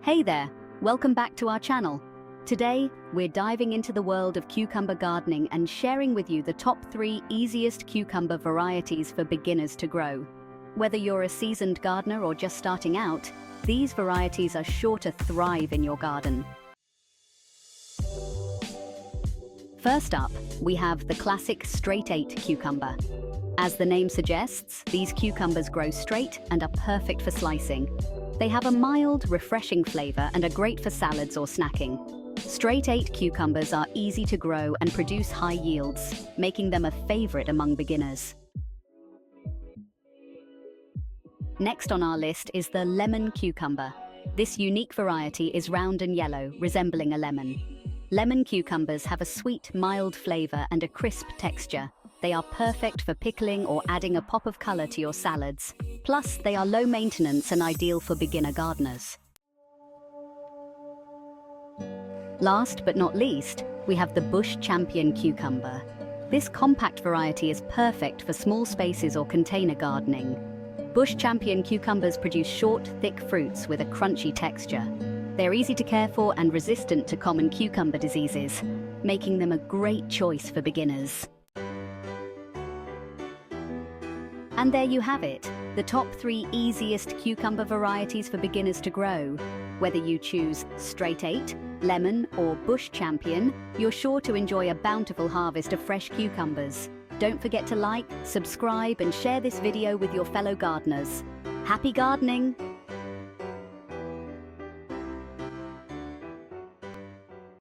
Hey there, welcome back to our channel. Today, we're diving into the world of cucumber gardening and sharing with you the top 3 easiest cucumber varieties for beginners to grow. Whether you're a seasoned gardener or just starting out, these varieties are sure to thrive in your garden. First up, we have the classic straight 8 cucumber. As the name suggests, these cucumbers grow straight and are perfect for slicing. They have a mild, refreshing flavor and are great for salads or snacking. Straight 8 cucumbers are easy to grow and produce high yields, making them a favorite among beginners. Next on our list is the lemon cucumber. This unique variety is round and yellow, resembling a lemon. Lemon cucumbers have a sweet, mild flavor and a crisp texture. They are perfect for pickling or adding a pop of color to your salads. Plus, they are low maintenance and ideal for beginner gardeners. Last but not least, we have the Bush Champion cucumber. This compact variety is perfect for small spaces or container gardening. Bush Champion cucumbers produce short, thick fruits with a crunchy texture. They're easy to care for and resistant to common cucumber diseases, making them a great choice for beginners. And there you have it, the top 3 easiest cucumber varieties for beginners to grow. Whether you choose straight 8, lemon, or Bush Champion, you're sure to enjoy a bountiful harvest of fresh cucumbers. Don't forget to like, subscribe, and share this video with your fellow gardeners. Happy gardening!